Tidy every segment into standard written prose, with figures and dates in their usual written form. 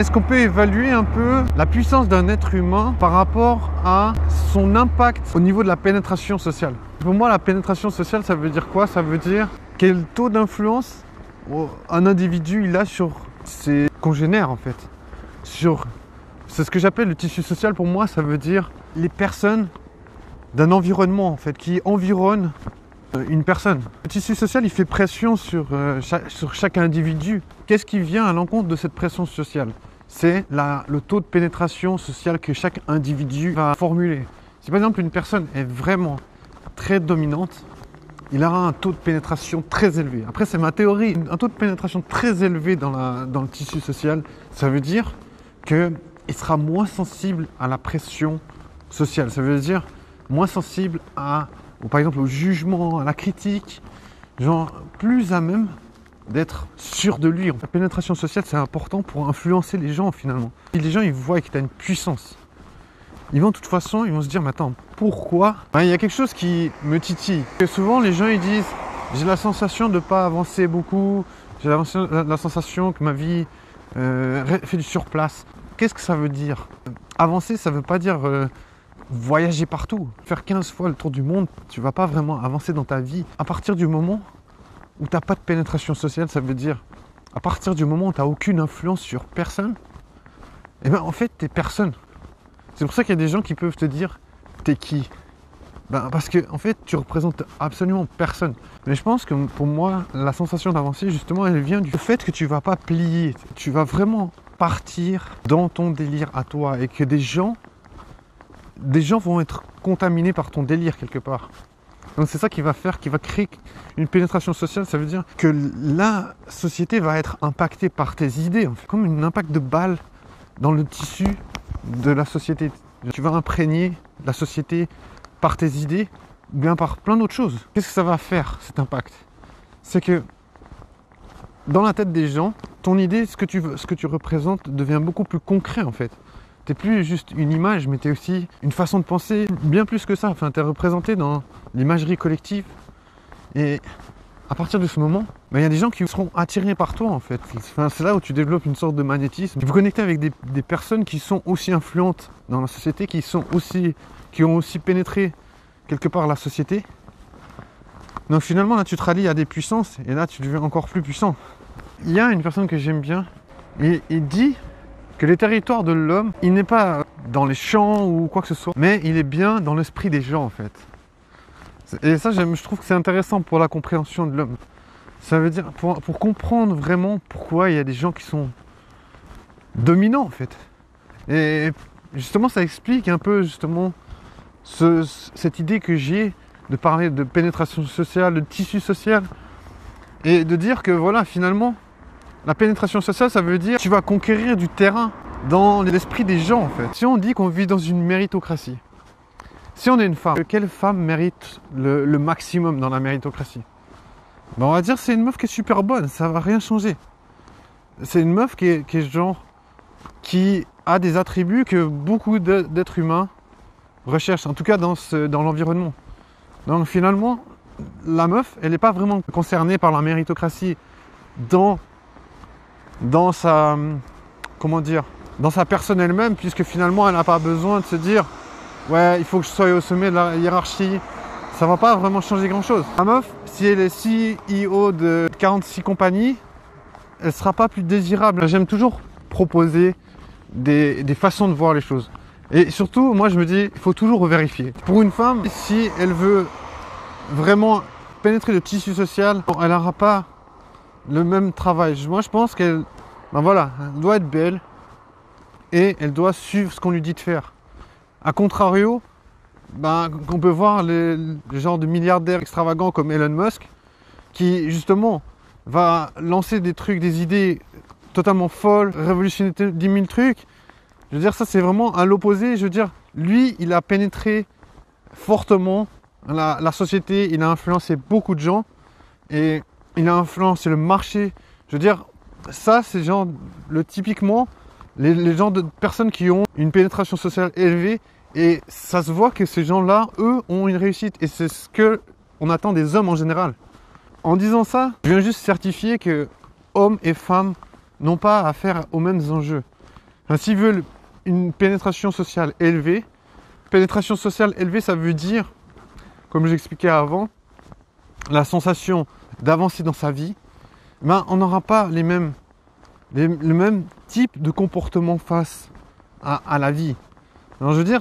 Est-ce qu'on peut évaluer un peu la puissance d'un être humain par rapport à son impact au niveau de la pénétration sociale? Pour moi, la pénétration sociale, ça veut dire quoi? Ça veut dire quel taux d'influence un individu il a sur ses congénères en fait. C'est ce que j'appelle le tissu social. Pour moi, ça veut dire les personnes d'un environnement en fait, qui environnent une personne. Le tissu social, il fait pression sur chaque individu. Qu'est-ce qui vient à l'encontre de cette pression sociale? C'est le taux de pénétration sociale que chaque individu va formuler. Si par exemple une personne est vraiment très dominante, il aura un taux de pénétration très élevé. Après, c'est ma théorie. Un taux de pénétration très élevé dans le tissu social, ça veut dire qu'il sera moins sensible à la pression sociale. Ça veut dire moins sensible par exemple au jugement, à la critique, genre plus à même d'être sûr de lui. La pénétration sociale, c'est important pour influencer les gens finalement. Si les gens ils voient que tu as une puissance, ils vont de toute façon, ils vont se dire mais attends, pourquoi? Il y a quelque chose qui me titille. Et souvent les gens ils disent j'ai la sensation de ne pas avancer beaucoup, j'ai la sensation que ma vie fait du surplace. Qu'est-ce que ça veut dire? Avancer, ça ne veut pas dire voyager partout. Faire 15 fois le tour du monde, tu ne vas pas vraiment avancer dans ta vie. À partir du moment où tu n'as pas de pénétration sociale, ça veut dire à partir du moment où tu n'as aucune influence sur personne, et bien en fait, tu es personne. C'est pour ça qu'il y a des gens qui peuvent te dire t'es qui? Parce que en fait, tu représentes absolument personne. Mais je pense que pour moi, la sensation d'avancer, justement, elle vient du fait que tu ne vas pas plier. Tu vas vraiment partir dans ton délire à toi et que des gens vont être contaminés par ton délire quelque part. Donc c'est ça qui va créer une pénétration sociale. Ça veut dire que la société va être impactée par tes idées, en fait, comme un impact de balle dans le tissu de la société. Tu vas imprégner la société par tes idées ou bien par plein d'autres choses. Qu'est-ce que ça va faire, cet impact? C'est que dans la tête des gens, ton idée, ce que tu représentes devient beaucoup plus concret en fait. Tu n'es plus juste une image, mais tu es aussi une façon de penser bien plus que ça. Enfin, tu es représenté dans l'imagerie collective. Et à partir de ce moment, il y a des gens qui seront attirés par toi en fait. Enfin, c'est là où tu développes une sorte de magnétisme. Tu peux connecter avec des personnes qui sont aussi influentes dans la société, qui ont aussi pénétré quelque part la société. Donc finalement, là, tu te rallies à des puissances et là, tu deviens encore plus puissant. Il y a une personne que j'aime bien et il dit que le territoire de l'homme, il n'est pas dans les champs ou quoi que ce soit, mais il est bien dans l'esprit des gens en fait. Et ça, je trouve que c'est intéressant pour la compréhension de l'homme. Ça veut dire, pour comprendre vraiment pourquoi il y a des gens qui sont dominants en fait. Et justement, ça explique un peu justement cette idée que j'ai de parler de pénétration sociale, de tissu social, et de dire que voilà, finalement, la pénétration sociale, ça veut dire que tu vas conquérir du terrain dans l'esprit des gens en fait. Si on dit qu'on vit dans une méritocratie, si on est une femme, quelle femme mérite le maximum dans la méritocratie? On va dire c'est une meuf qui est super bonne, ça va rien changer. C'est une meuf qui a des attributs que beaucoup d'êtres humains recherchent, en tout cas dans l'environnement. Donc finalement, la meuf, elle n'est pas vraiment concernée par la méritocratie dans sa personne elle-même, puisque finalement elle n'a pas besoin de se dire ouais, il faut que je sois au sommet de la hiérarchie. Ça va pas vraiment changer grand chose. La meuf, si elle est CEO de 46 compagnies, elle sera pas plus désirable. J'aime toujours proposer des façons de voir les choses. Et surtout, moi je me dis, il faut toujours vérifier. Pour une femme, si elle veut vraiment pénétrer le tissu social, elle n'aura pas le même travail. Moi je pense qu'elle doit être belle et elle doit suivre ce qu'on lui dit de faire. A contrario, on peut voir les genres de milliardaires extravagants comme Elon Musk qui justement va lancer des idées totalement folles, révolutionner 10 000 trucs. Je veux dire, ça c'est vraiment à l'opposé. Je veux dire, lui, il a pénétré fortement la société, il a influencé beaucoup de gens et il a influencé le marché. Je veux dire, ça c'est typiquement les genres de personnes qui ont une pénétration sociale élevée et ça se voit que ces gens-là, eux, ont une réussite et c'est ce qu'on attend des hommes en général. En disant ça, je viens juste certifier que hommes et femmes n'ont pas affaire aux mêmes enjeux. Enfin, s'ils veulent une pénétration sociale élevée, ça veut dire, comme j'expliquais avant, la sensation d'avancer dans sa vie, ben, on n'aura pas le même type de comportement face à la vie. Alors je veux dire,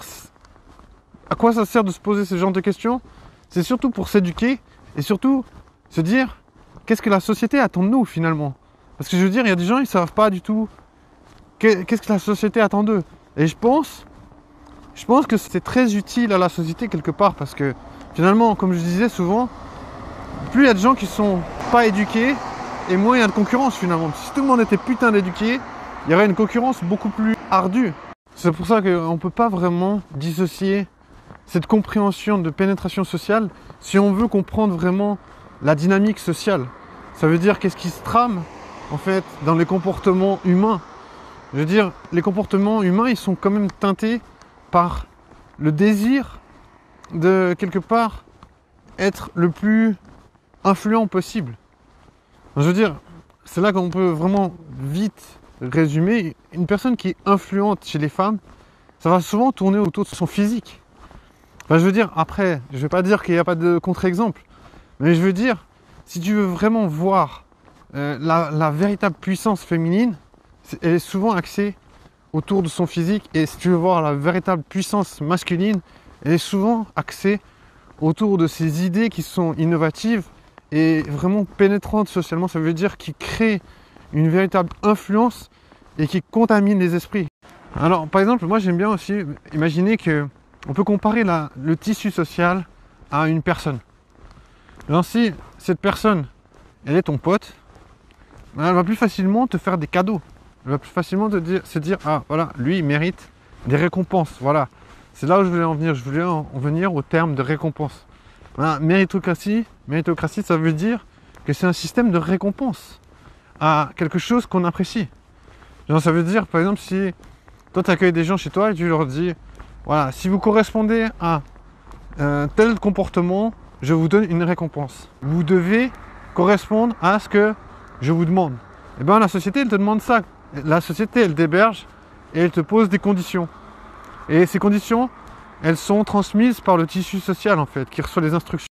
à quoi ça sert de se poser ce genre de questions? C'est surtout pour s'éduquer et surtout se dire qu'est-ce que la société attend de nous finalement. Parce que je veux dire, il y a des gens, ils ne savent pas du tout qu'est-ce que la société attend d'eux. Et je pense que c'est très utile à la société quelque part parce que finalement, comme je disais souvent, plus il y a de gens qui sont pas éduqués et moins il y a de concurrence finalement. Si tout le monde était putain d'éduqué, il y aurait une concurrence beaucoup plus ardue. C'est pour ça qu'on ne peut pas vraiment dissocier cette compréhension de pénétration sociale si on veut comprendre vraiment la dynamique sociale. Ça veut dire qu'est-ce qui se trame en fait dans les comportements humains. Je veux dire, les comportements humains, ils sont quand même teintés par le désir de quelque part être le plus influent possible. Je veux dire, c'est là qu'on peut vraiment vite résumer. Une personne qui est influente chez les femmes, ça va souvent tourner autour de son physique. Enfin, je veux dire, après, je ne vais pas dire qu'il n'y a pas de contre-exemple, mais je veux dire, si tu veux vraiment voir la véritable puissance féminine, elle est souvent axée autour de son physique, et si tu veux voir la véritable puissance masculine, elle est souvent axée autour de ses idées qui sont innovatives et vraiment pénétrantes socialement. Ça veut dire qui crée une véritable influence et qui contamine les esprits. Alors, par exemple, moi j'aime bien aussi imaginer que on peut comparer le tissu social à une personne. Alors, si cette personne, elle est ton pote, elle va plus facilement te faire des cadeaux. Elle va plus facilement se dire, ah voilà, lui il mérite des récompenses. Voilà, c'est là où je voulais en venir. Je voulais en venir au terme de récompense. Voilà, méritocratie, ça veut dire que c'est un système de récompense à quelque chose qu'on apprécie. Genre, ça veut dire, par exemple, si toi tu accueilles des gens chez toi et tu leur dis, voilà, si vous correspondez à tel comportement, je vous donne une récompense. Vous devez correspondre à ce que je vous demande. Et bien la société, elle te demande ça. La société, elle t'héberge et elle te pose des conditions. Et ces conditions, elles sont transmises par le tissu social en fait, qui reçoit les instructions.